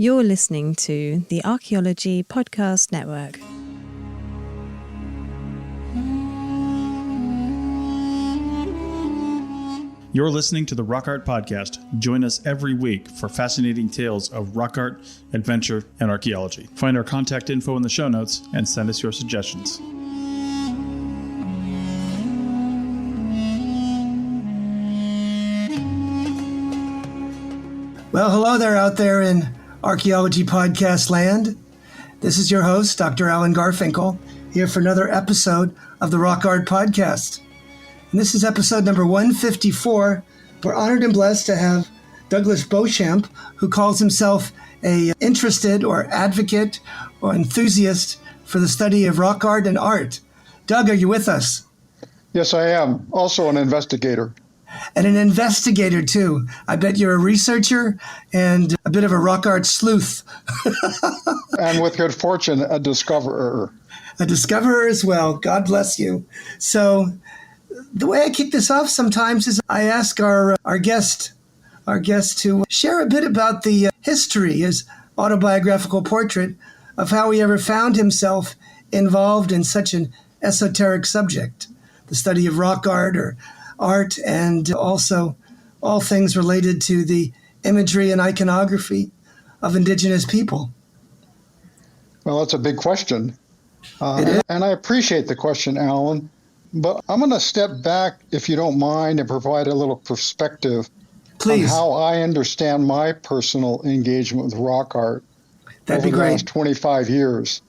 You're listening to the Archaeology Podcast Network. You're listening to the Rock Art Podcast. Join us every week for fascinating tales of rock art, adventure, and archaeology. Find our contact info in the show notes and send us your suggestions. Well, hello there out there in Archaeology Podcast land. This is your host, Dr. Alan Garfinkel, here for another episode of the Rock Art Podcast. And this is episode number 154. We're honored and blessed to have Douglas Beauchamp, who calls himself a interested or advocate or enthusiast for the study of rock art and art. Doug, are you with us? Yes, I am. Also an investigator. And an investigator, too. I bet you're a researcher and a bit of a rock art sleuth. And with good fortune, a discoverer. A discoverer as well. God bless you. So the way I kick this off sometimes is I ask our guest to share a bit about the history, his autobiographical portrait of how he ever found himself involved in such an esoteric subject, the study of rock art or art, and also all things related to the imagery and iconography of indigenous people. Well, that's a big question. And I appreciate the question, Alan. But I'm going to step back, if you don't mind, and provide a little perspective Please. On how I understand my personal engagement with rock art That'd be over great. the last 25 years.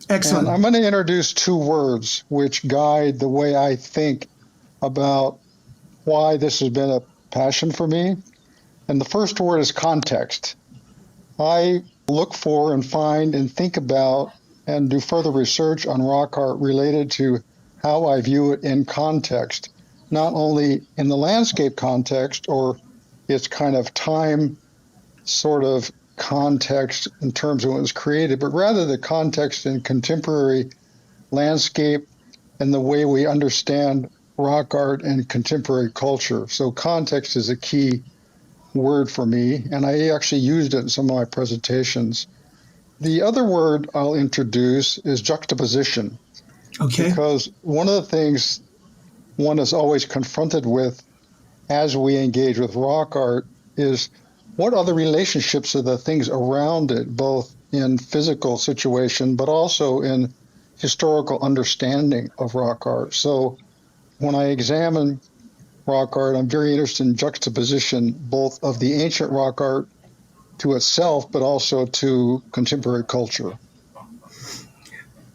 Excellent. And I'm going to introduce two words which guide the way I think about why this has been a passion for me. And the first word is context. I look for and find and think about and do further research on rock art related to how I view it in context, not only in the landscape context or its kind of time sort of context in terms of when it was created, but rather the context in contemporary landscape and the way we understand rock art and contemporary culture. So context is a key word for me, and I actually used it in some of my presentations. The other word I'll introduce is juxtaposition. Okay. Because one of the things one is always confronted with as we engage with rock art is what are the relationships of the things around it, both in physical situation, but also in historical understanding of rock art. So when I examine rock art, I'm very interested in juxtaposition, both of the ancient rock art to itself, but also to contemporary culture.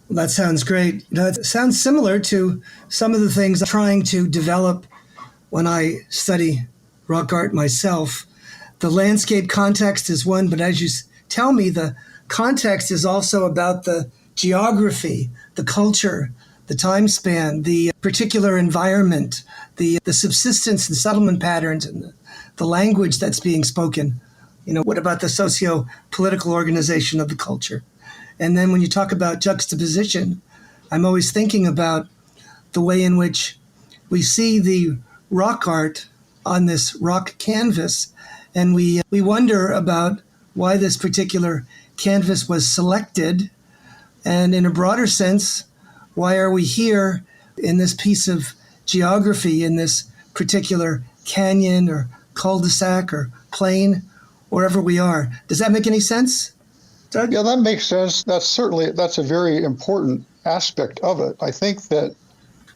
That sounds great. It sounds similar to some of the things I'm trying to develop when I study rock art myself. The landscape context is one, but as you tell me, the context is also about the geography, the culture, the time span, the particular environment, the subsistence and settlement patterns, and the language that's being spoken. What about the socio-political organization of the culture? And then when you talk about juxtaposition, I'm always thinking about the way in which we see the rock art on this rock canvas, and we wonder about why this particular canvas was selected, and in a broader sense, why are we here in this piece of geography, in this particular canyon or cul-de-sac or plain, wherever we are. Does that make any sense, Doug? Yeah, that makes sense. That's a very important aspect of it. I think that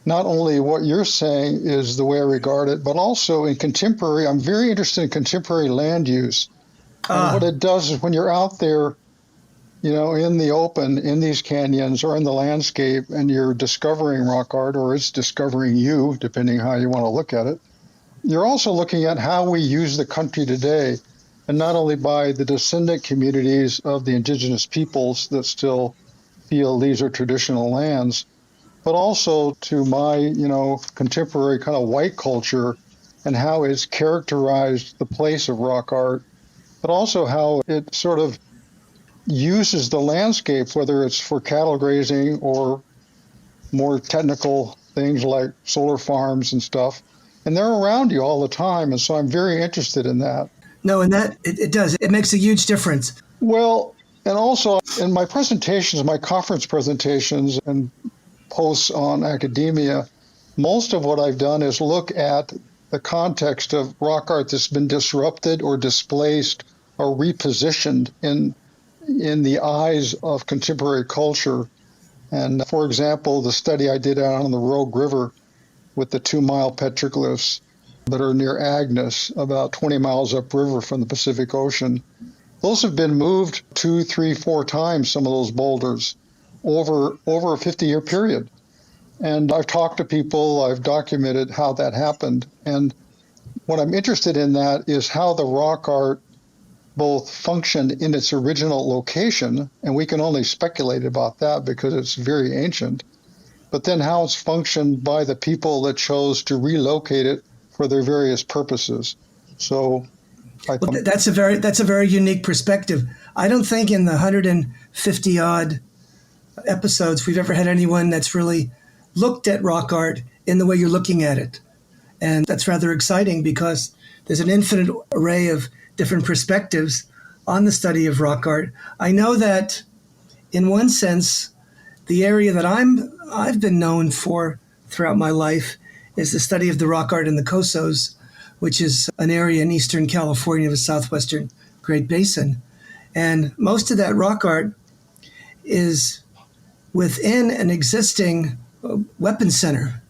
not only what you're saying is the way I regard it, but also in contemporary, I'm very interested in contemporary land use. And what it does is when you're out there, in the open, in these canyons or in the landscape, and you're discovering rock art, or it's discovering you, depending how you want to look at it, you're also looking at how we use the country today, and not only by the descendant communities of the indigenous peoples that still feel these are traditional lands, but also to my, contemporary kind of white culture and how it's characterized the place of rock art, but also how it sort of uses the landscape, whether it's for cattle grazing or more technical things like solar farms and stuff. And they're around you all the time. And so I'm very interested in that. No, and that it does. It makes a huge difference. Well, and also in my presentations, my conference presentations and posts on academia, most of what I've done is look at the context of rock art that's been disrupted or displaced or repositioned in the eyes of contemporary culture. And for example, the study I did out on the Rogue River with the 2-mile petroglyphs that are near Agnes, about 20 miles upriver from the Pacific Ocean, those have been moved 2, 3, 4 times, some of those boulders, over a 50-year period. And I've talked to people, I've documented how that happened. And what I'm interested in that is how the rock art both functioned in its original location, and we can only speculate about that because it's very ancient, but then how it's functioned by the people that chose to relocate it for their various purposes. So that's a very unique perspective. I don't think in the 150 odd episodes we've ever had anyone that's really looked at rock art in the way you're looking at it. And that's rather exciting because there's an infinite array of different perspectives on the study of rock art. I know that in one sense, the area that I've been known for throughout my life is the study of the rock art in the Cosos, which is an area in Eastern California, the southwestern Great Basin. And most of that rock art is within an existing weapons center.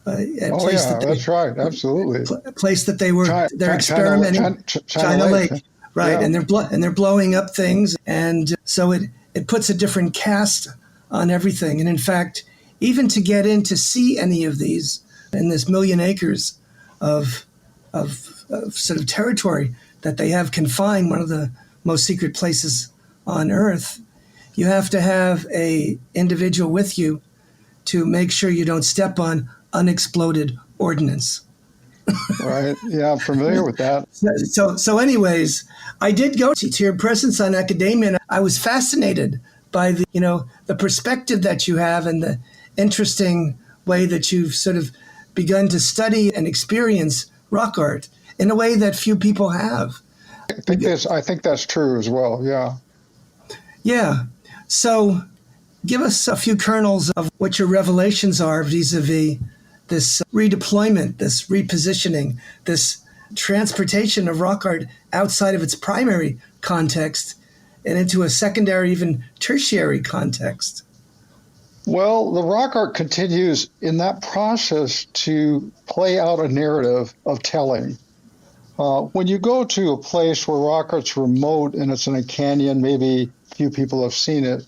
That's right, absolutely. A place that they're experimenting. China Lake, right? Yeah. And they're blowing up things, and so it puts a different cast on everything. And in fact, even to get in to see any of these in this 1 million acres of sort of territory that they have confined, one of the most secret places on Earth, you have to have a individual with you to make sure you don't step on unexploded ordnance. Right. Yeah, I'm familiar with that. So anyways, I did go to your presence on academia, and I was fascinated by the perspective that you have and the interesting way that you've sort of begun to study and experience rock art in a way that few people have. I think that's true as well. Yeah. Yeah. So give us a few kernels of what your revelations are vis-a-vis this redeployment, this repositioning, this transportation of rock art outside of its primary context and into a secondary, even tertiary context. Well, the rock art continues in that process to play out a narrative of telling. When you go to a place where rock art's remote and it's in a canyon, maybe few people have seen it,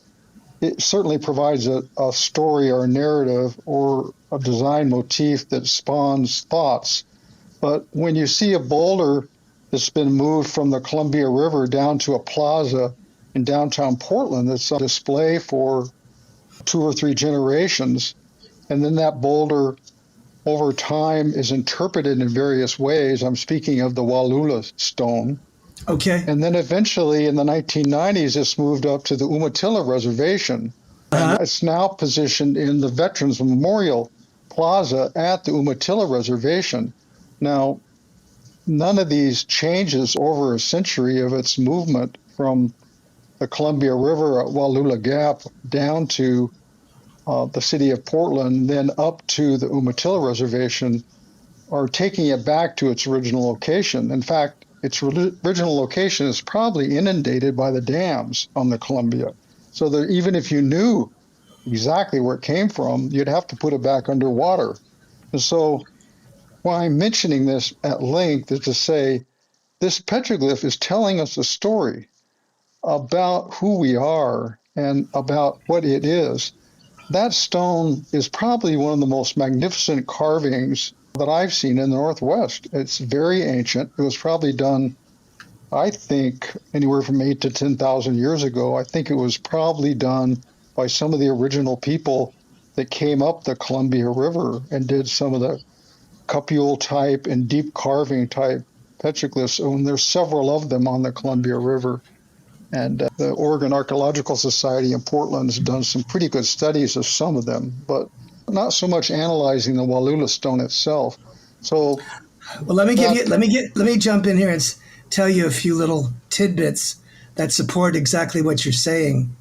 it certainly provides a story or a narrative or a design motif that spawns thoughts. But when you see a boulder that's been moved from the Columbia River down to a plaza in downtown Portland that's on display for 2 or 3 generations, and then that boulder over time is interpreted in various ways. I'm speaking of the Wallula stone. Okay. And then eventually in the 1990s, it's moved up to the Umatilla Reservation. And it's now positioned in the Veterans Memorial Plaza at the Umatilla Reservation. Now, none of these changes over a century of its movement from the Columbia River at Wallula Gap down to the city of Portland, then up to the Umatilla Reservation, are taking it back to its original location. In fact, its original location is probably inundated by the dams on the Columbia. So that even if you knew exactly where it came from, you'd have to put it back underwater. And so why I'm mentioning this at length is to say this petroglyph is telling us a story about who we are and about what it is. That stone is probably one of the most magnificent carvings that I've seen in the Northwest. It's very ancient. It was probably done, I think, anywhere from 8,000 to 10,000 years ago. I think it was probably done by some of the original people that came up the Columbia River and did some of the cupule type and deep carving type petroglyphs. And there's several of them on the Columbia River. And the Oregon Archaeological Society in Portland has done some pretty good studies of some of them, but not so much analyzing the Wallula stone itself. So, well, let me jump in here and tell you a few little tidbits that support exactly what you're saying.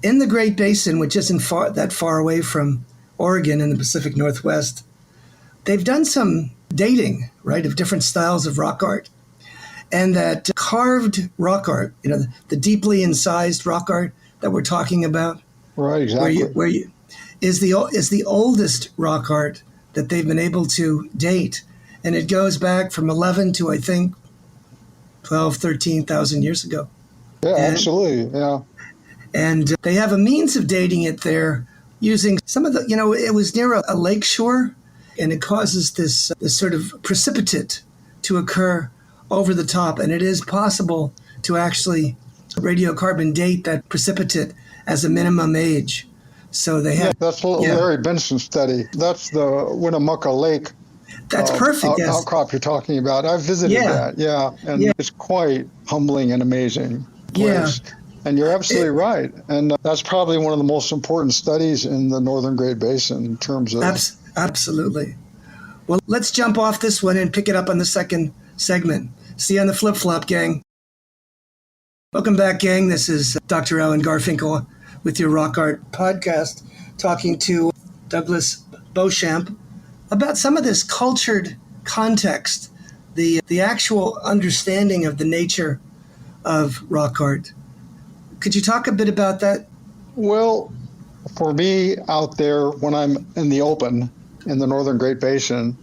In the Great Basin, which isn't that far away from Oregon in the Pacific Northwest, they've done some dating, right, of different styles of rock art. And that carved rock art, the deeply incised rock art that we're talking about, Right, exactly. Is the oldest rock art that they've been able to date. And it goes back from 11 to, I think, 12, 13,000 years ago. Yeah, absolutely. Yeah. And they have a means of dating it there using some of the, it was near a lake shore, and it causes this sort of precipitate to occur over the top. And it is possible to actually radiocarbon date that precipitate as a minimum age. So they have. That's the Larry Benson study. That's the Winnemucca Lake. That's perfect. Yes. Outcrop you're talking about. I've visited that. Yeah. And it's quite humbling and amazing place. Yeah. And you're absolutely right. And that's probably one of the most important studies in the Northern Great Basin in terms of. Absolutely. Well, let's jump off this one and pick it up on the second segment. See you on the flip-flop, gang. Welcome back, gang. This is Dr. Alan Garfinkel with your Rock Art podcast, talking to Douglas Beauchamp about some of this cultured context, the actual understanding of the nature of rock art. Could you talk a bit about that? Well, for me out there, when I'm in the open in the Northern Great Basin,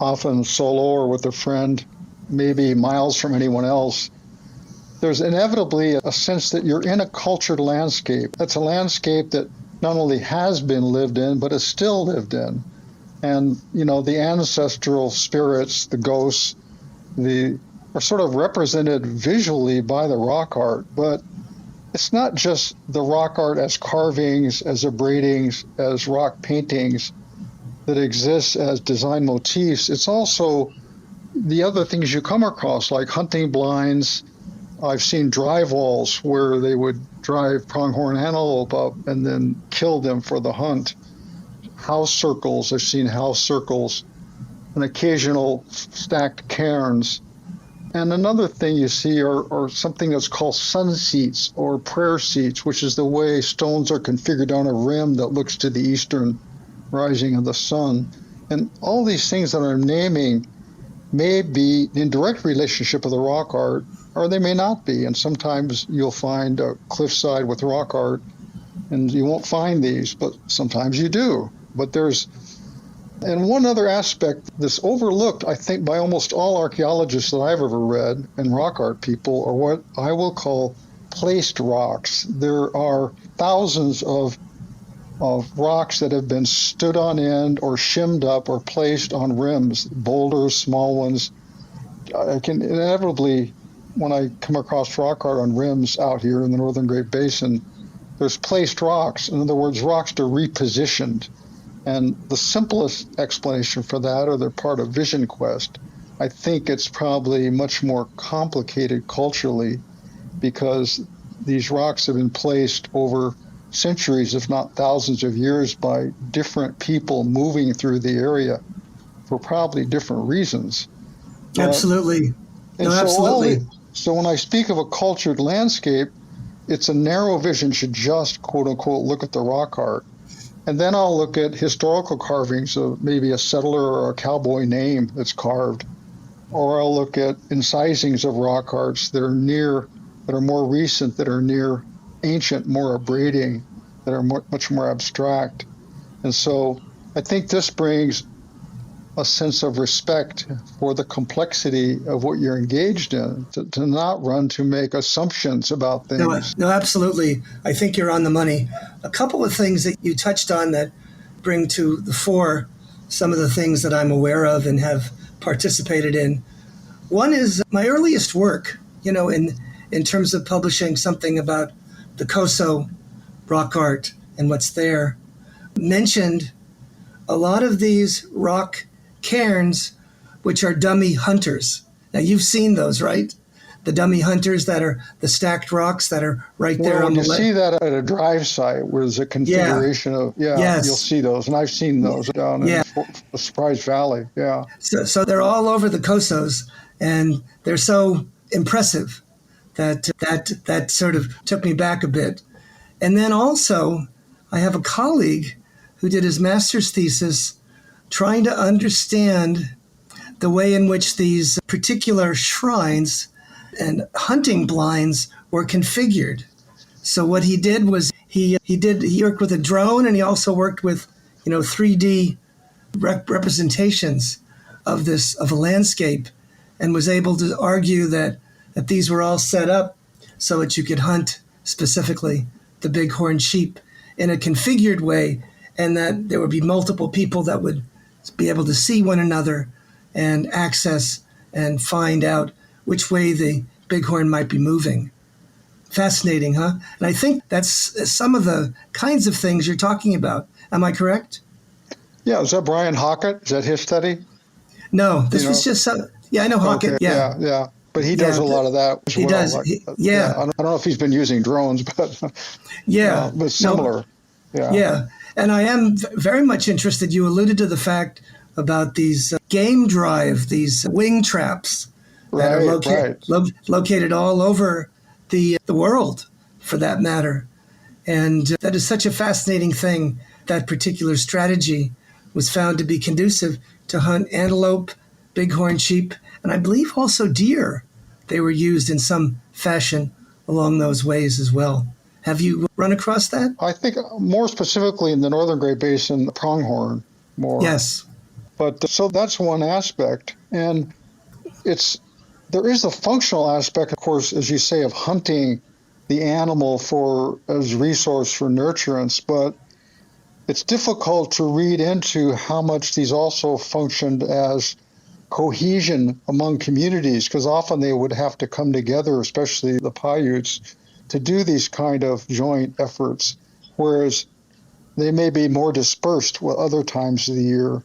often solo or with a friend, maybe miles from anyone else, there's inevitably a sense that you're in a cultured landscape. That's a landscape that not only has been lived in, but is still lived in. And, the ancestral spirits, the ghosts, are sort of represented visually by the rock art. But it's not just the rock art as carvings, as abradings, as rock paintings that exists as design motifs. It's also the other things you come across, like hunting blinds. I've seen drive walls where they would drive pronghorn antelope up and then kill them for the hunt. House circles, I've seen house circles, and occasional stacked cairns. And another thing you see are something that's called sun seats or prayer seats, which is the way stones are configured on a rim that looks to the eastern rising of the sun. And all these things that I'm naming may be in direct relationship with the rock art, or they may not be. And sometimes you'll find a cliffside with rock art, and you won't find these, but sometimes you do. But and one other aspect that's overlooked, I think, by almost all archaeologists that I've ever read and rock art people are what I will call placed rocks. There are thousands of rocks that have been stood on end or shimmed up or placed on rims, boulders, small ones. I can inevitably, when I come across rock art on rims out here in the Northern Great Basin, there's placed rocks. In other words, rocks are repositioned. And the simplest explanation for that, or they're part of Vision Quest, I think it's probably much more complicated culturally because these rocks have been placed over centuries, if not thousands of years, by different people moving through the area for probably different reasons. Absolutely. Absolutely. So when I speak of a cultured landscape, it's a narrow vision should just, quote unquote, look at the rock art. And then I'll look at historical carvings of maybe a settler or a cowboy name that's carved. Or I'll look at incisings of rock arts that are more recent, that are near ancient, more abrading, that are much more abstract. And so I think this brings a sense of respect for the complexity of what you're engaged in, to not run to make assumptions about things. No, absolutely. I think you're on the money. A couple of things that you touched on that bring to the fore some of the things that I'm aware of and have participated in. One is my earliest work, in terms of publishing something about the Coso rock art and what's there, mentioned a lot of these rock cairns, which are dummy hunters. Now, you've seen those, right? The dummy hunters that are the stacked rocks that are right there on the left. When you see that at a drive site where there's a configuration of, you'll see those. And I've seen those down in Surprise Valley, So they're all over the Cosos, and they're so impressive that sort of took me back a bit. And then also, I have a colleague who did his master's thesis trying to understand the way in which these particular shrines and hunting blinds were configured. So what he did was he worked with a drone, and he also worked with 3D representations of a landscape, and was able to argue that these were all set up so that you could hunt specifically the bighorn sheep in a configured way, and that there would be multiple people that would be able to see one another and access and find out which way the bighorn might be moving. Fascinating, huh? And I think that's some of the kinds of things you're talking about. Am I correct? Yeah, is that Brian Hockett? Is that his study? No, this was just some. Yeah, I know Hockett. Okay, yeah. But he does a lot of that as he well. Does. I don't know if he's been using drones, but but similar. No, yeah. And I am very much interested. You alluded to the fact about these game drive, these wing traps that are located all over the world, for that matter. And that is such a fascinating thing. That particular strategy was found to be conducive to hunt antelope, bighorn sheep, and I believe also deer. They were used in some fashion along those ways as well. Have you run across that? I think more specifically in the Northern Great Basin, the pronghorn more. Yes. But so that's one aspect. And there is a functional aspect, of course, as you say, of hunting the animal as resource for nurturance, but it's difficult to read into how much these also functioned as cohesion among communities, because often they would have to come together, especially the Paiutes, to do these kind of joint efforts, whereas they may be more dispersed with other times of the year.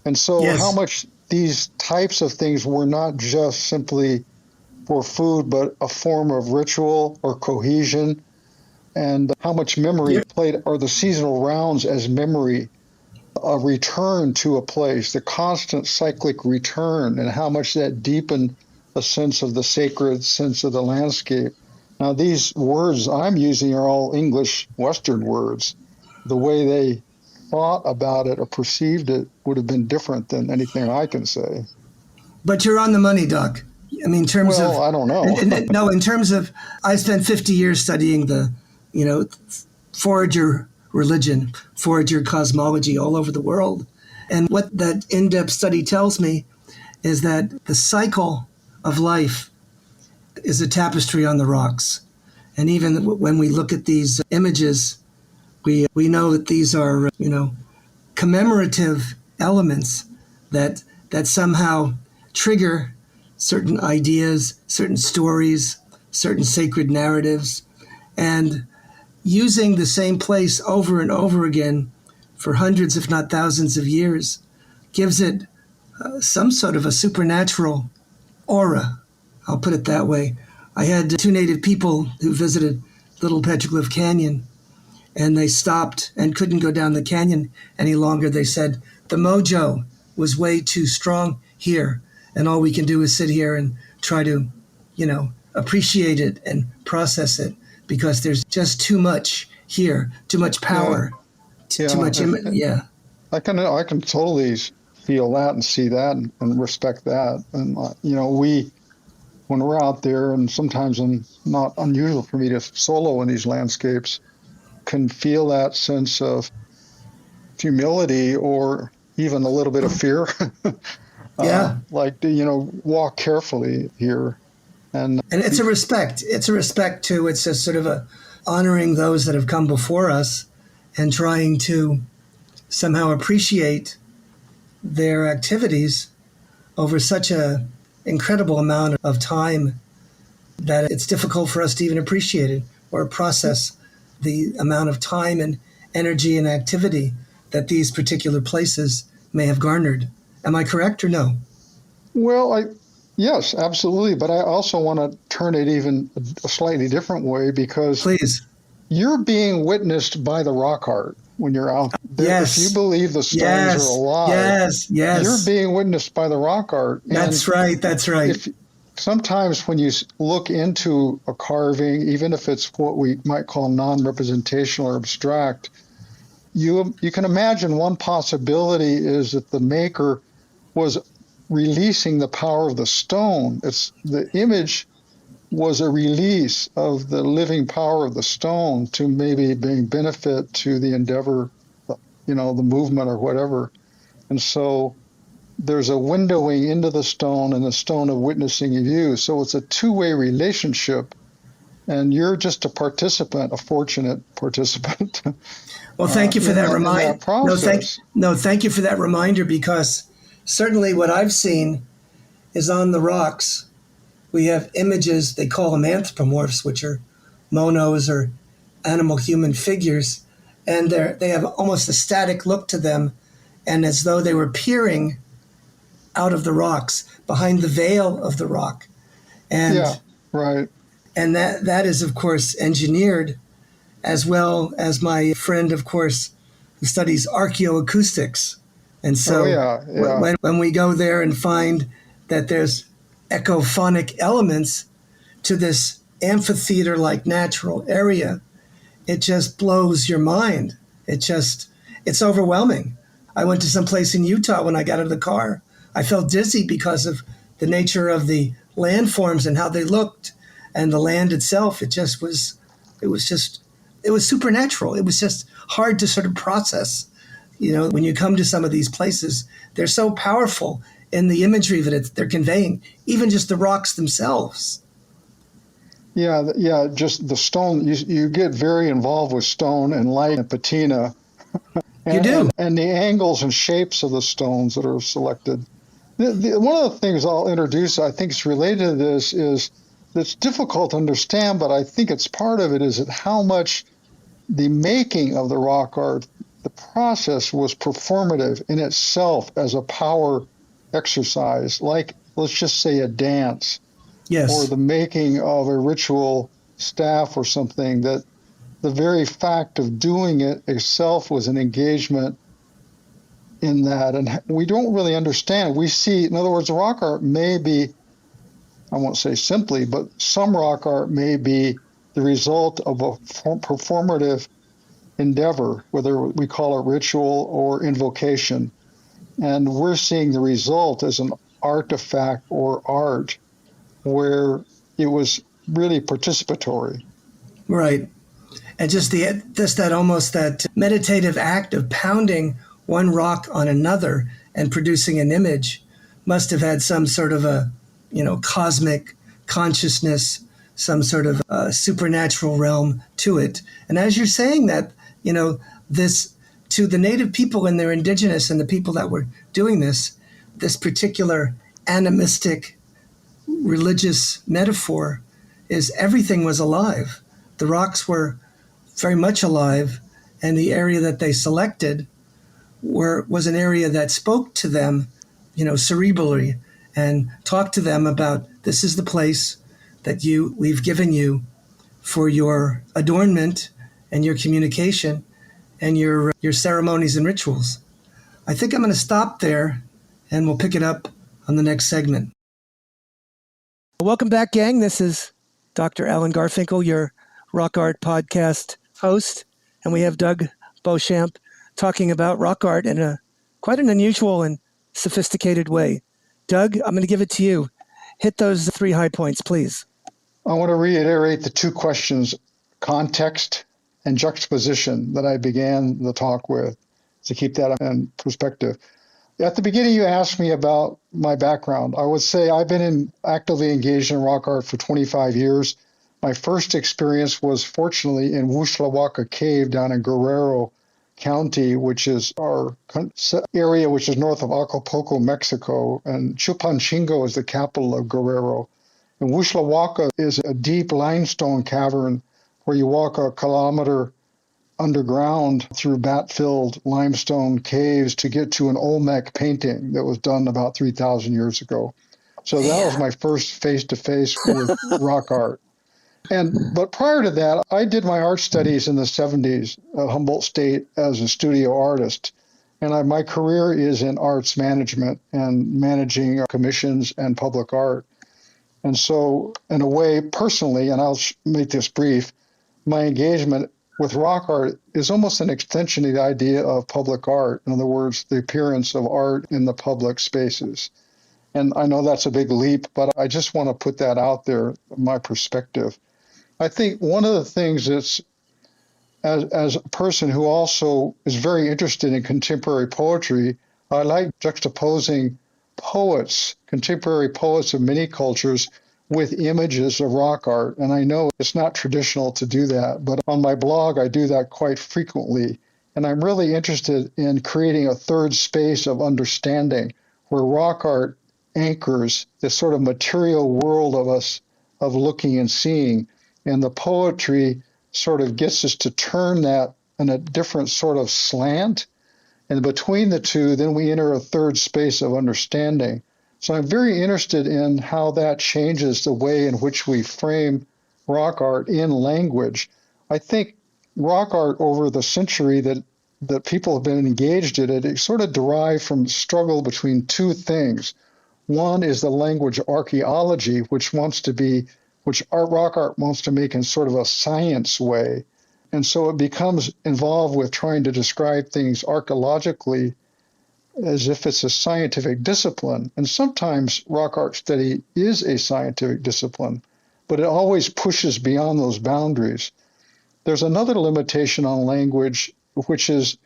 And so how much these types of things were not just simply for food, but a form of ritual or cohesion, and how much memory played, or the seasonal rounds as memory, a return to a place, the constant cyclic return, and how much that deepened a sense of the sacred, sense of the landscape. Now, these words I'm using are all English Western words. The way they thought about it or perceived it would have been different than anything I can say. But you're on the money, Doug. I mean, in terms of... I don't know. No, in terms of... I spent 50 years studying the, forager religion, forager cosmology all over the world. And what that in-depth study tells me is that the cycle of life is a tapestry on the rocks. And even when we look at these images, we know that these are, commemorative elements that somehow trigger certain ideas, certain stories, certain sacred narratives, and using the same place over and over again for hundreds, if not thousands of years, gives it some sort of a supernatural aura. I'll put it that way. I had 2 native people who visited Little Petroglyph Canyon, and they stopped and couldn't go down the canyon any longer. They said the mojo was way too strong here, and all we can do is sit here and try to, appreciate it and process it, because there's just too much here, too much power, too much. I can totally feel that and see that and respect that. And when we're out there, and sometimes it's not unusual for me to solo in these landscapes, can feel that sense of humility or even a little bit of fear. Walk carefully here. And it's a respect. It's a respect too. It's a sort of a honoring those that have come before us and trying to somehow appreciate their activities over such a incredible amount of time that it's difficult for us to even appreciate it or process the amount of time and energy and activity that these particular places may have garnered. Am I correct or no? Well, yes, absolutely. But I also want to turn it even a slightly different way, because please, you're being witnessed by the rock art when you're out there. Yes. If you believe the stones are alive, yes, you're being witnessed by the rock art. That's right. If sometimes when you look into a carving, even if it's what we might call non-representational or abstract, you can imagine one possibility is that the maker was releasing the power of the stone. It's the image was a release of the living power of the stone to maybe bring benefit to the endeavor, the movement or whatever. And so there's a windowing into the stone and the stone of witnessing of you. So it's a two-way relationship, and you're just a participant, a fortunate participant. Well, thank you for that reminder. Thank you for that reminder, because certainly what I've seen is on the rocks, we have images, they call them anthropomorphs, which are monos or animal human figures, and they have almost a static look to them, and as though they were peering out of the rocks, behind the veil of the rock. And yeah, right. And that is, of course, engineered, as well as my friend, of course, who studies archaeoacoustics. And so when we go there and find that there's echophonic elements to this amphitheater-like natural area, it just blows your mind. It's overwhelming. I went to some place in Utah when I got out of the car. I felt dizzy because of the nature of the landforms and how they looked, and the land itself. It was supernatural. It was just hard to sort of process. When you come to some of these places, they're so powerful in the imagery that they're conveying, even just the rocks themselves. Yeah, just the stone. You get very involved with stone and light and patina. You do. And the angles and shapes of the stones that are selected. One of the things I'll introduce, I think it's related to this, is that's difficult to understand, but I think it's part of it, is that how much the making of the rock art, the process was performative in itself as a power exercise, like, let's just say, a dance. Yes. Or the making of a ritual staff or something, that the very fact of doing it itself was an engagement in that. And we don't really understand. We see, in other words, rock art may be, I won't say simply, but some rock art may be the result of a performative endeavor, whether we call it ritual or invocation. And we're seeing the result as an artifact or art where it was really participatory. Right. And just that almost that meditative act of pounding one rock on another and producing an image must have had some sort of a, cosmic consciousness, some sort of supernatural realm to it. And as you're saying that, this to the native people and their indigenous and the people that were doing this particular animistic religious metaphor is everything was alive. The rocks were very much alive, and the area that they selected was an area that spoke to them, cerebrally, and talked to them about, this is the place that we've given you for your adornment and your communication and your ceremonies and rituals. I think I'm going to stop there, and we'll pick it up on the next segment. Welcome back, gang. This is Dr. Alan Garfinkel, your Rock Art Podcast host, and we have Doug Beauchamp talking about rock art in quite an unusual and sophisticated way. Doug, I'm going to give it to you. Hit those 3 high points, please. I want to reiterate the 2 questions, context and juxtaposition, that I began the talk with, to keep that in perspective. At the beginning, you asked me about my background. I would say I've been actively engaged in rock art for 25 years. My first experience was, fortunately, in Wushlawaka Cave down in Guerrero County, which is our area which is north of Acapulco, Mexico, and Chilpancingo is the capital of Guerrero. And Wushlawaka is a deep limestone cavern where you walk a kilometer underground through bat-filled limestone caves to get to an Olmec painting that was done about 3,000 years ago. So that was my first face-to-face with rock art. But prior to that, I did my art studies in the 70s at Humboldt State as a studio artist. And my career is in arts management and managing commissions and public art. And so, in a way, personally, and I'll make this brief, my engagement with rock art is almost an extension of the idea of public art. In other words, the appearance of art in the public spaces. And I know that's a big leap, but I just want to put that out there, my perspective. I think one of the things that's, as a person who also is very interested in contemporary poetry, I like juxtaposing poets, contemporary poets of many cultures, with images of rock art. And I know it's not traditional to do that, but on my blog, I do that quite frequently. And I'm really interested in creating a third space of understanding where rock art anchors this sort of material world of us, of looking and seeing. And the poetry sort of gets us to turn that in a different sort of slant. And between the two, then we enter a third space of understanding. So I'm very interested in how that changes the way in which we frame rock art in language. I think rock art over the century that people have been engaged in it sort of derived from struggle between two things. One is the language archaeology, which rock art wants to make in sort of a science way. And so it becomes involved with trying to describe things archaeologically as if it's a scientific discipline. And sometimes rock art study is a scientific discipline, but it always pushes beyond those boundaries. There's another limitation on language, which is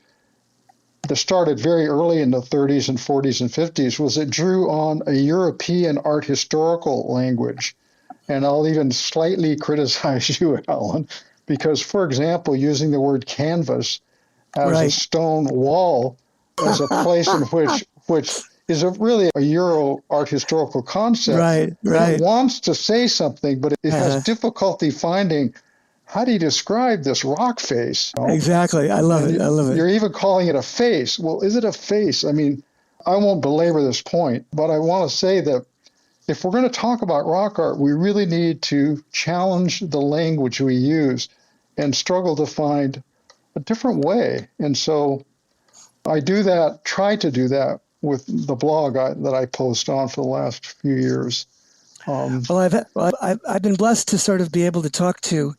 that started very early in the 30s and 40s and 50s, was it drew on a European art historical language. And I'll even slightly criticize you, Alan, because, for example, using the word canvas as a stone wall as a place in which is really a Euro art historical concept. Right. It wants to say something, but it has difficulty finding how do you describe this rock face? Exactly. I love it. You're even calling it a face. Well, is it a face? I mean, I won't belabor this point, but I want to say that if we're going to talk about rock art, we really need to challenge the language we use and struggle to find a different way. And so I try to do that with the blog that I post on for the last few years. I've been blessed to sort of be able to talk to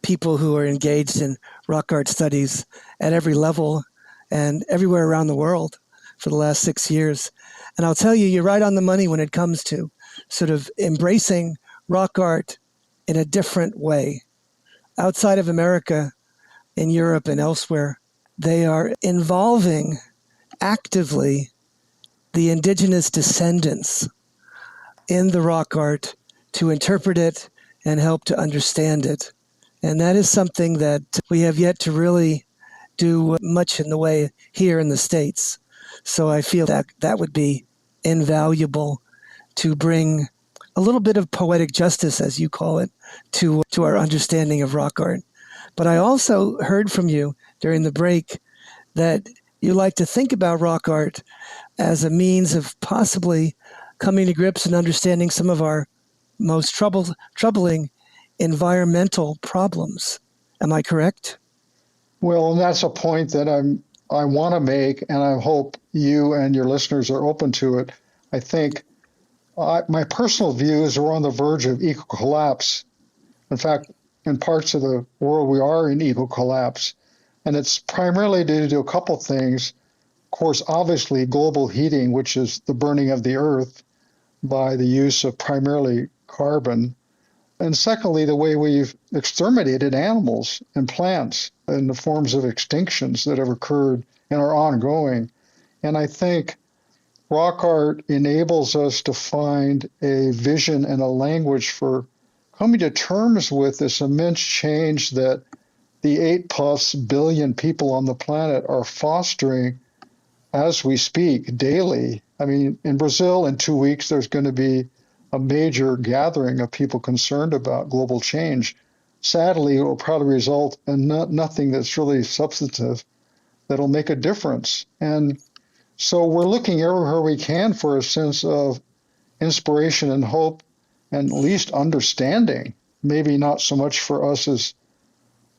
people who are engaged in rock art studies at every level and everywhere around the world for the last 6 years. And I'll tell you, you're right on the money when it comes to sort of embracing rock art in a different way. Outside of America, in Europe and elsewhere, they are involving actively the indigenous descendants in the rock art to interpret it and help to understand it. And that is something that we have yet to really do much in the way here in the States. So I feel that that would be invaluable to bring a little bit of poetic justice, as you call it, to our understanding of rock art. But I also heard from you during the break that you like to think about rock art as a means of possibly coming to grips and understanding some of our most troubling environmental problems. Am I correct? Well, and that's a point that I want to make, and I hope you and your listeners are open to it. I think my personal view is we're on the verge of eco collapse. In fact, in parts of the world, we are in eco collapse. And it's primarily due to a couple things. Of course, obviously, global heating, which is the burning of the earth by the use of primarily carbon. And secondly, the way we've exterminated animals and plants in the forms of extinctions that have occurred and are ongoing. And I think rock art enables us to find a vision and a language for coming to terms with this immense change that the 8+ billion people on the planet are fostering as we speak daily. I mean, in Brazil, in 2 weeks, there's going to be a major gathering of people concerned about global change. Sadly, it will probably result in nothing that's really substantive that'll make a difference. And so we're looking everywhere we can for a sense of inspiration and hope and at least understanding, maybe not so much for us as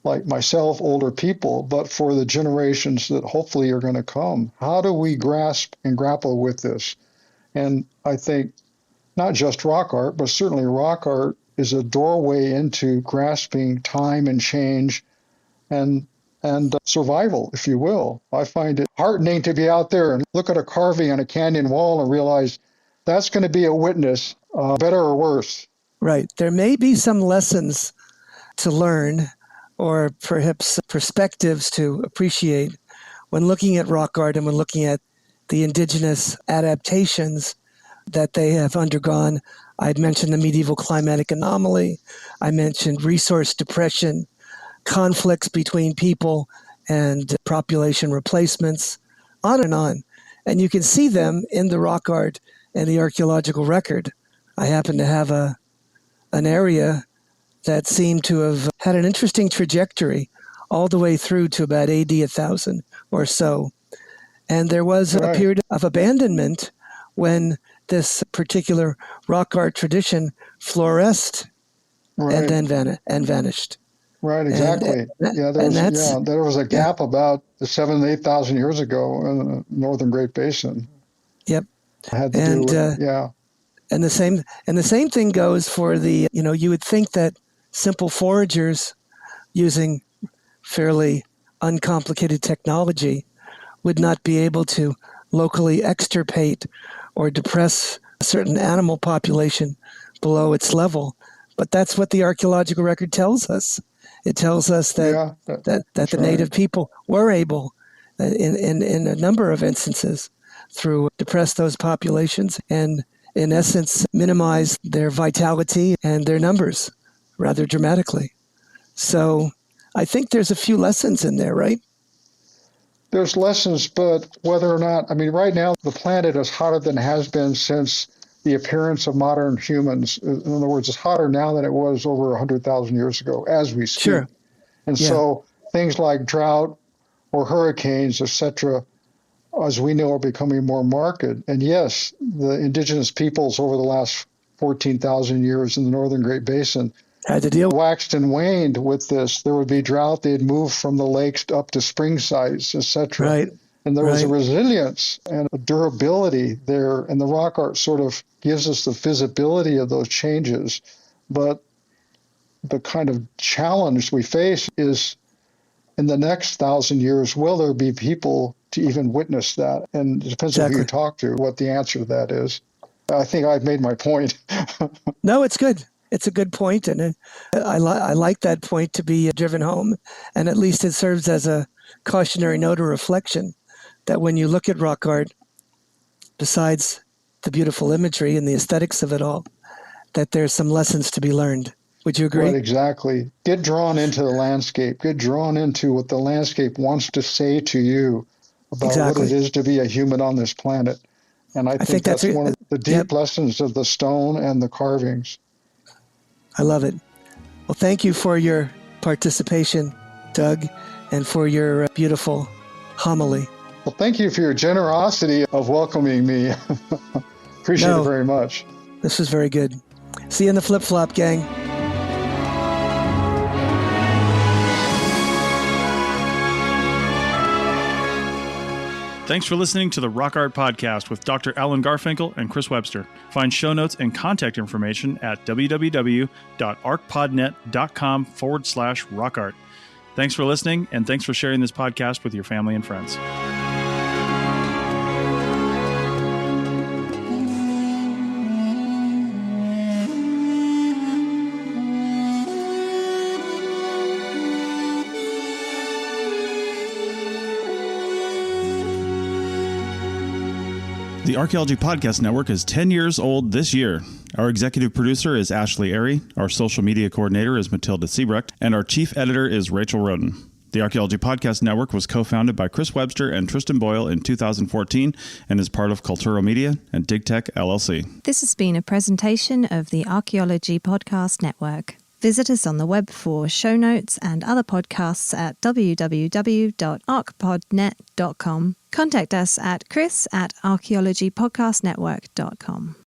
like myself, older people, but for the generations that hopefully are going to come. How do we grasp and grapple with this? And I think not just rock art, but certainly rock art is a doorway into grasping time and change and survival, if you will. I find it heartening to be out there and look at a carving on a canyon wall and realize that's going to be a witness, better or worse. Right. There may be some lessons to learn or perhaps perspectives to appreciate when looking at rock art and when looking at the indigenous adaptations that they have undergone. I'd mentioned the medieval climatic anomaly. I mentioned resource depression, conflicts between people and population replacements, on and on. And you can see them in the rock art and the archaeological record. I happen to have an area that seemed to have had an interesting trajectory all the way through to about AD 1000 or so. And there was a period of abandonment when this particular rock art tradition flourished and then vanished. Right, exactly. There was a gap about 7,000 to 8,000 years ago in the northern Great Basin. Yep. Had to do with, And the same thing goes for the, you would think that simple foragers using fairly uncomplicated technology would not be able to locally extirpate or depress a certain animal population below its level. But that's what the archaeological record tells us. It tells us that the native people were able, in a number of instances, through depress those populations and, in essence, minimize their vitality and their numbers rather dramatically. So I think there's a few lessons in there, right? There's lessons, but whether or not, right now the planet is hotter than it has been since the appearance of modern humans. In other words, it's hotter now than it was over 100,000 years ago, as we speak. Sure. And so things like drought or hurricanes, etc., as we know, are becoming more marked. And yes, the indigenous peoples over the last 14,000 years in the northern Great Basin had to deal waxed and waned with this. There would be drought. They'd move from the lakes up to spring sites, etc. Right. And there was a resilience and a durability there. And the rock art sort of gives us the visibility of those changes. But the kind of challenge we face is, in the next 1,000 years, will there be people to even witness that? And it depends on who you talk to, what the answer to that is. I think I've made my point. No, it's good. It's a good point, and I like that point to be driven home. And at least it serves as a cautionary note or reflection that when you look at rock art, besides the beautiful imagery and the aesthetics of it all, that there's some lessons to be learned. Would you agree? Right, exactly. Get drawn into the landscape. Get drawn into what the landscape wants to say to you about what it is to be a human on this planet. And I think that's one of the deep lessons of the stone and the carvings. I love it. Well, thank you for your participation, Doug, and for your beautiful homily. Well, thank you for your generosity of welcoming me. Appreciate it very much. This was very good. See you in the flip-flop, gang. Thanks for listening to the Rock Art Podcast with Dr. Alan Garfinkel and Chris Webster. Find show notes and contact information at www.arcpodnet.com/rockart. Thanks for listening, and thanks for sharing this podcast with your family and friends. The Archaeology Podcast Network is 10 years old this year. Our executive producer is Ashley Airy, our social media coordinator is Matilda Siebrecht, and our chief editor is Rachel Roden. The Archaeology Podcast Network was co-founded by Chris Webster and Tristan Boyle in 2014 and is part of Cultura Media and DigTech LLC. This has been a presentation of the Archaeology Podcast Network. Visit us on the web for show notes and other podcasts at www.arcpodnet.com. Contact us at chris@archaeologypodcastnetwork.com.